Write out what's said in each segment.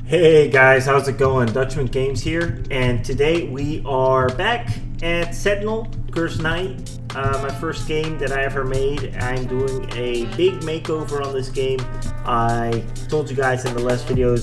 Hey guys, how's it going? Dutchman Games here, and today we are back at Sentinel Curse Night. My first game that I ever made. I'm doing a big makeover on this game. I told you guys in the last video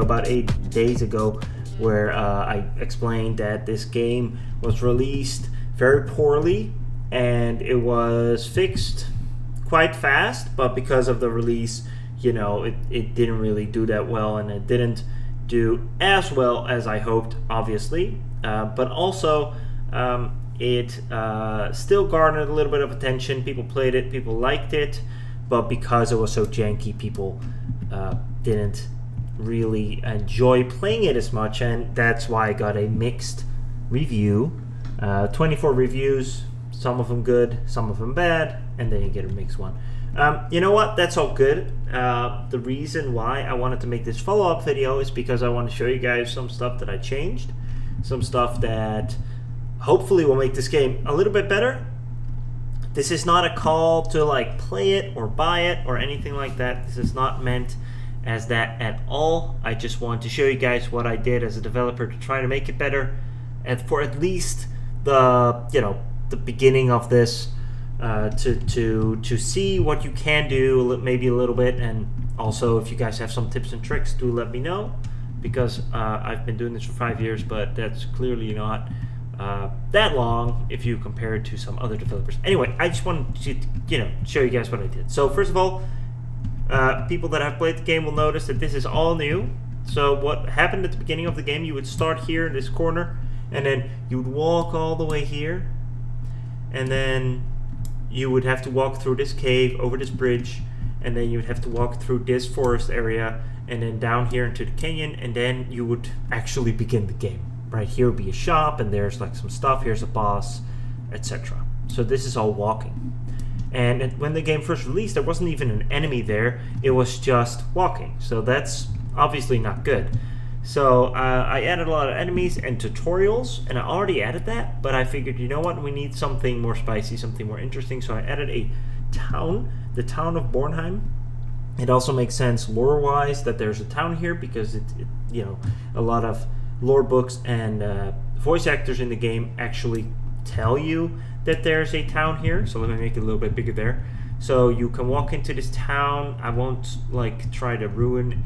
about 8 days ago, where I explained that this game was released very poorly and it was fixed quite fast, but because of the release, it didn't really do that well, and it didn't do as well as I hoped, obviously. But also, it still garnered a little bit of attention. People played it, people liked it, but because it was so janky, people didn't really enjoy playing it as much, and that's why I got a mixed review. 24 reviews, some of them good, some of them bad, and then you get a mixed one. You know what? That's all good. The reason why I wanted to make this follow-up video is because I want to show you guys some stuff that I changed, some stuff that hopefully will make this game a little bit better. This is not a call to play it or buy it or anything like that. This is not meant as that at all. I just want to show you guys what I did as a developer to try to make it better, and for at least the beginning of this. To see what you can do, maybe a little bit, and also if you guys have some tips and tricks, do let me know, because I've been doing this for 5 years, but that's clearly not that long if you compare it to some other developers. Anyway, I just wanted to show you guys what I did. So first of all, people that have played the game will notice that this is all new. So what happened at the beginning of the game, you would start here in this corner, and then you would walk all the way here, and then you would have to walk through this cave, over this bridge, and then you would have to walk through this forest area, and then down here into the canyon, and then you would actually begin the game. Right here would be a shop, and there's some stuff, here's a boss, etc. So this is all walking. And when the game first released, there wasn't even an enemy there, it was just walking. So that's obviously not good. So I added a lot of enemies and tutorials, and I already added that, but I figured, you know what, we need something more spicy, something more interesting, so I added a town, the town of Bornheim. It also makes sense lore-wise that there's a town here, because a lot of lore books and voice actors in the game actually tell you that there's a town here, so let me make it a little bit bigger there. So you can walk into this town. I won't try to ruin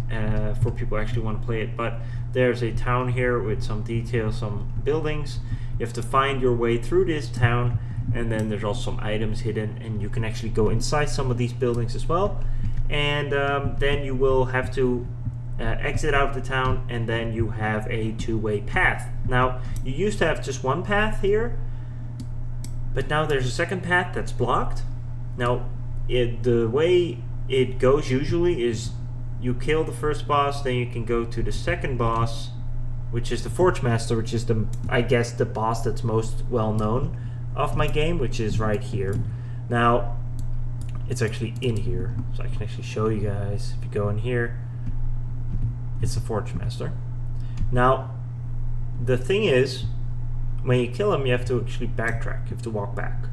for people who actually want to play it, but there's a town here with some details, some buildings. You have to find your way through this town, and then there's also some items hidden, and you can actually go inside some of these buildings as well. And then you will have to exit out of the town, and then you have a two-way path. Now, you used to have just one path here, but now there's a second path that's blocked. Now, the way it goes usually is you kill the first boss, then you can go to the second boss, which is the Forge Master, which is I guess the boss that's most well known of my game, which is right here. Now, it's actually in here, so I can actually show you guys. If you go in here, it's the Forge Master. Now, the thing is, when you kill him, you have to actually backtrack. You have to walk back.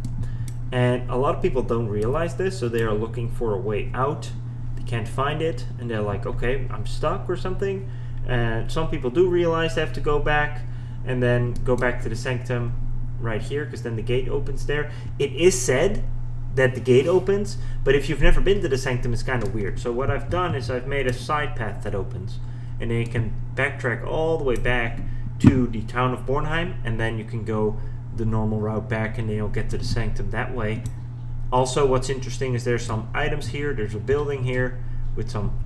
And a lot of people don't realize this, so they are looking for a way out. They can't find it, and they're like, okay, I'm stuck or something. And some people do realize they have to go back, and then go back to the sanctum right here, because then the gate opens there. It is said that the gate opens, but if you've never been to the sanctum, it's kind of weird. So what I've done is I've made a side path that opens, and then you can backtrack all the way back to the town of Bornheim, and then you can go the normal route back, and then you'll get to the sanctum that way. Also, what's interesting is there's some items here. There's a building here with some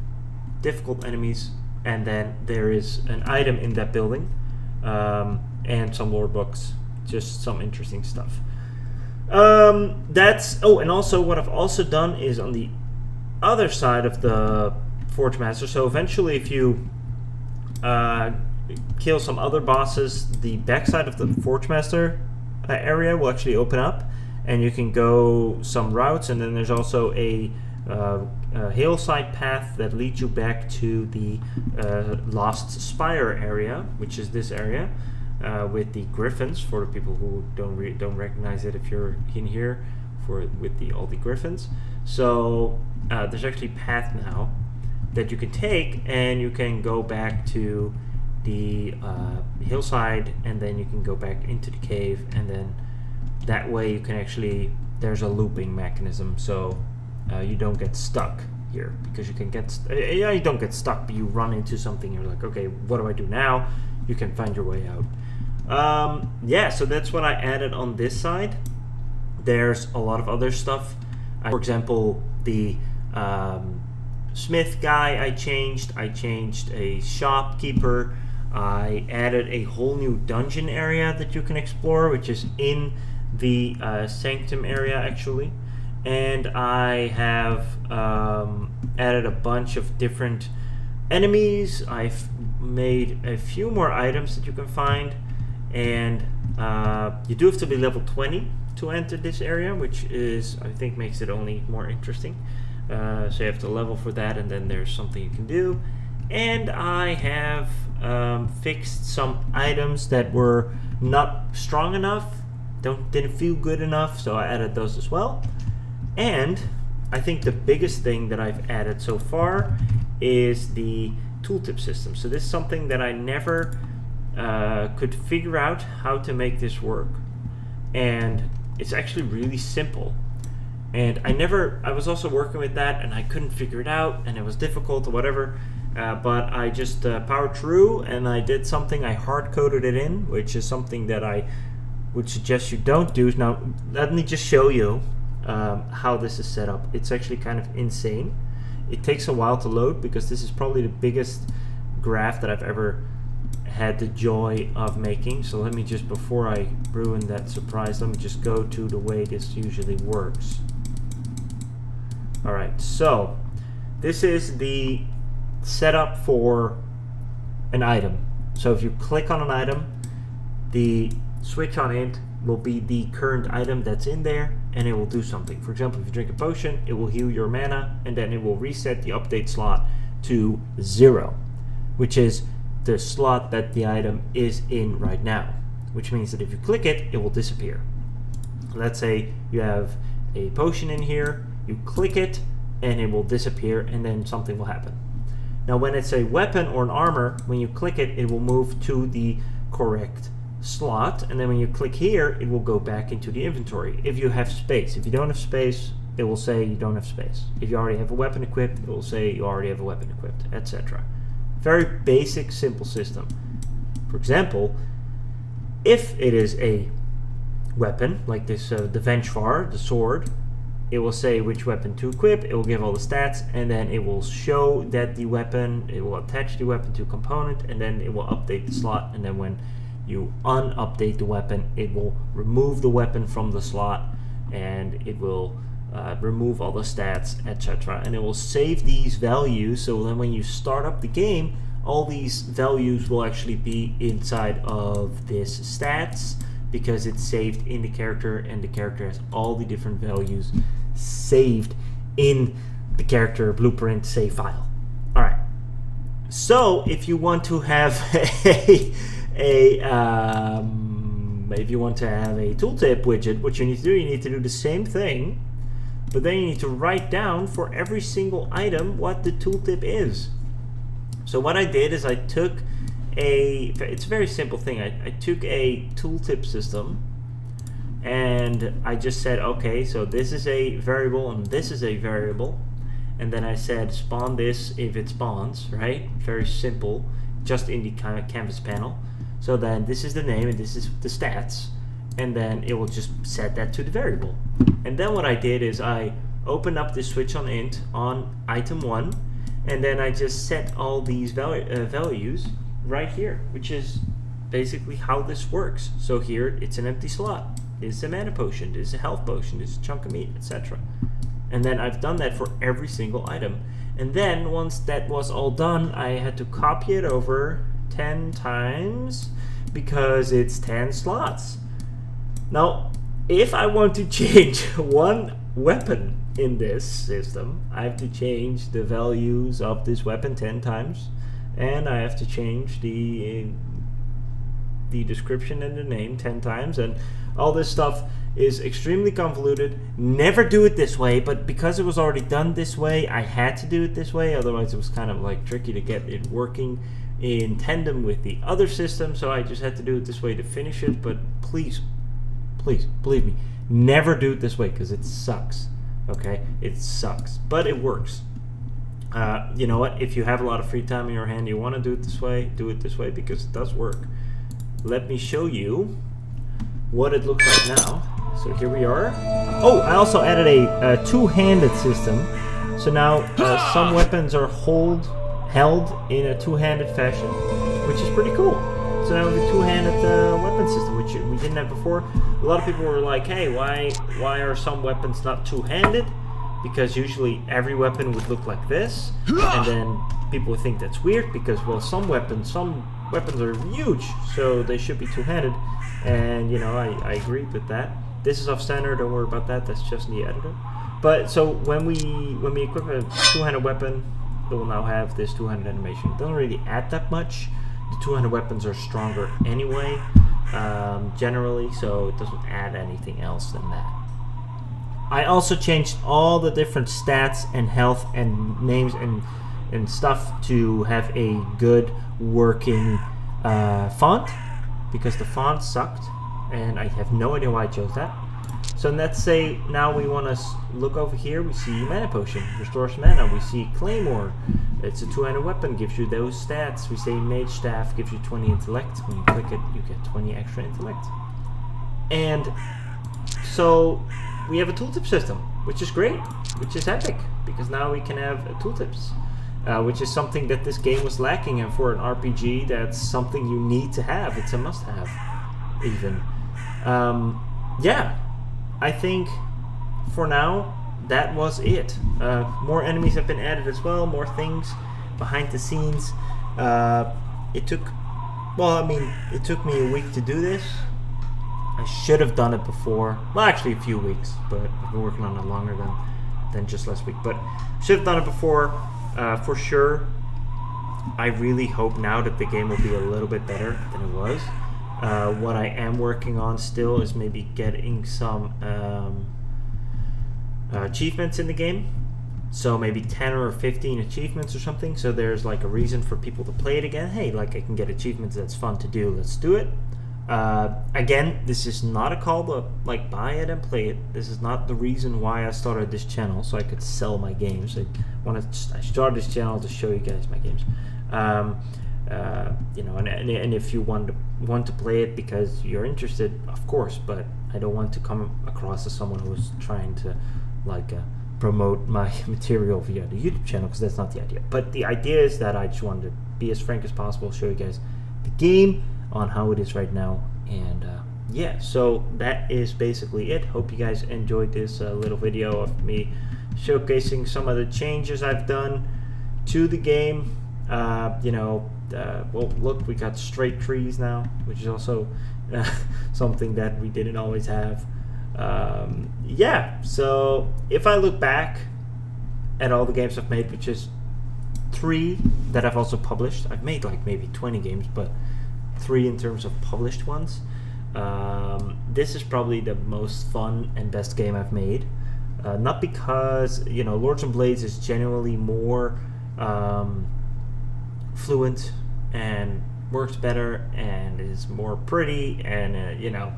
difficult enemies, and then there is an item in that building, and some lore books, just some interesting stuff. And also what I've also done is on the other side of the Forge Master. So eventually, if you kill some other bosses, the backside of the Forge Master area will actually open up, and you can go some routes, and then there's also a hillside path that leads you back to the Lost Spire area, which is this area with the griffins, for the people who don't recognize it if you're in here, with all the griffins. So there's actually a path now that you can take, and you can go back to the hillside, and then you can go back into the cave, and then that way you can actually, there's a looping mechanism, so you don't get stuck here, because you can get you don't get stuck, but you run into something, you're like, okay, what do I do now? You can find your way out. Yeah, so that's what I added on this side. There's a lot of other stuff. For example, the smith guy I changed a shopkeeper. I added a whole new dungeon area that you can explore, which is in the sanctum area actually. And I have added a bunch of different enemies. I've made a few more items that you can find, and you do have to be level 20 to enter this area, which is, I think, makes it only more interesting. So you have to level for that, and then there's something you can do. And I have fixed some items that were not strong enough, didn't feel good enough, so I added those as well. And I think the biggest thing that I've added so far is the tooltip system. So this is something that I never could figure out how to make this work, and it's actually really simple. And I was also working with that, and I couldn't figure it out, and it was difficult or whatever, but I just powered through, and I did something. I hard-coded it in, which is something that I would suggest you don't do. Now, let me just show you how this is set up. It's actually kind of insane. It takes a while to load, because this is probably the biggest graph that I've ever had the joy of making. So let me just, before I ruin that surprise, let me just go to the way this usually works. Alright, so this is the setup for an item. So if you click on an item, the switch on it will be the current item that's in there, and it will do something. For example, if you drink a potion, it will heal your mana, and then it will reset the update slot to 0, which is the slot that the item is in right now, which means that if you click it, it will disappear. Let's say you have a potion in here, you click it, and it will disappear, and then something will happen. Now when it's a weapon or an armor, when you click it, it will move to the correct slot, and then when you click here, it will go back into the inventory if you have space. If you don't have space, it will say you don't have space. If you already have a weapon equipped, it will say you already have a weapon equipped, etc. Very basic, simple system. For example, if it is a weapon, like this the Vengefar, the sword, it will say which weapon to equip, it will give all the stats, and then it will show that the weapon, it will attach the weapon to a component, and then it will update the slot, and then when you unupdate the weapon, it will remove the weapon from the slot, and it will remove all the stats, etc. And it will save these values, so then when you start up the game, all these values will actually be inside of this stats, because it's saved in the character, and the character has all the different values saved in the character blueprint save file. Alright, so if you want to have if you want to have a tooltip widget, what you need to do the same thing, but then you need to write down for every single item what the tooltip is. So what I did is I took it's a very simple thing. I took a tooltip system, and I just said, okay, so this is a variable and this is a variable, and then I said spawn this if it spawns, right? Very simple, just in the kind of canvas panel. So then this is the name and this is the stats, and then it will just set that to the variable. And then what I did is I opened up this switch on int on item 1, and then I just set all these values right here, which is basically how this works. So here it's an empty slot, this is a mana potion, this is a health potion, this is a chunk of meat, etc. And then I've done that for every single item. And then once that was all done, I had to copy it over 10 times because it's 10 slots. Now, if I want to change one weapon in this system, I have to change the values of this weapon 10 times, and I have to change the description and the name 10 times, and all this stuff is extremely convoluted. Never do it this way, but because it was already done this way, I had to do it this way. Otherwise, it was kind of like tricky to get it working in tandem with the other system, so I just had to do it this way to finish it. But please, please, believe me, never do it this way, because it sucks. Okay? It sucks. But it works. You know what? If you have a lot of free time in your hand, you want to do it this way, do it this way, because it does work. Let me show you what it looks like now. So here we are. Oh, I also added a two-handed system. So now some weapons are held in a two-handed fashion, which is pretty cool. So now we have a two-handed weapon system, which we didn't have before. A lot of people were like, hey, why are some weapons not two-handed? Because usually every weapon would look like this, and then people would think that's weird because, well, some weapons are huge, so they should be two-handed. And, you know, I agree with that. This is off-center, don't worry about that, that's just in the editor. But, so, when we equip a two-handed weapon, it will now have this two-handed animation. It doesn't really add that much. The two-handed weapons are stronger anyway, generally, so it doesn't add anything else than that. I also changed all the different stats and health and names and stuff to have a good working font, because the font sucked and I have no idea why I chose that. So let's say now we want to look over here. We see mana potion, restores mana. We see claymore, it's a two-handed weapon, gives you those stats. We say mage staff gives you 20 intellect. When you click it, you get 20 extra intellect. And so we have a tooltip system, which is great, which is epic, because now we can have tooltips, which is something that this game was lacking, and for an RPG, that's something you need to have. It's a must-have, even. Yeah, I think for now that was it. More enemies have been added as well, more things behind the scenes. It took me a week to do this. I should have done it before. Well, actually a few weeks, but I've been working on it longer than just last week. But should have done it before, for sure. I really hope now that the game will be a little bit better than it was. What I am working on still is maybe getting some achievements in the game. So maybe 10 or 15 achievements or something. So there's like a reason for people to play it again. Hey, like I can get achievements, that's fun to do. Let's do it. Again, this is not a call to like buy it and play it. This is not the reason why I started this channel, so I could sell my games. I started this channel to show you guys my games. You know, and if you want to play it because you're interested, of course. But I don't want to come across as someone who's trying to like promote my material via the YouTube channel, because that's not the idea. But the idea is that I just wanted to be as frank as possible, show you guys the game on how it is right now, and yeah, so that is basically it. Hope you guys enjoyed this little video of me showcasing some of the changes I've done to the game. You know, well, look, we got straight trees now, which is also something that we didn't always have. Yeah, so if I look back at all the games I've made, which is 3 that I've also published, I've made like maybe 20 games, but 3 in terms of published ones. This is probably the most fun and best game I've made. Not because, you know, Lords and Blades is generally more fluent and works better and is more pretty and, you know,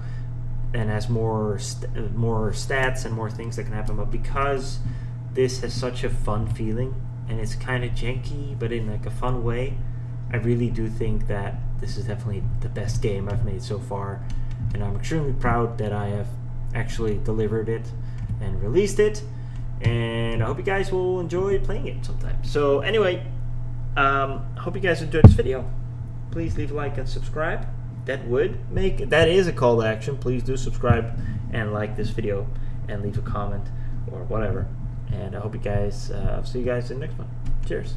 and has more stats and more things that can happen. But because this has such a fun feeling and it's kind of janky, but in like a fun way, I really do think that this is definitely the best game I've made so far, and I'm extremely proud that I have actually delivered it and released it, and I hope you guys will enjoy playing it sometime. So anyway, hope you guys enjoyed this video. Please leave a like and subscribe. That is a call to action. Please do subscribe and like this video and leave a comment or whatever, and I hope you guys, I'll see you guys in the next one. Cheers.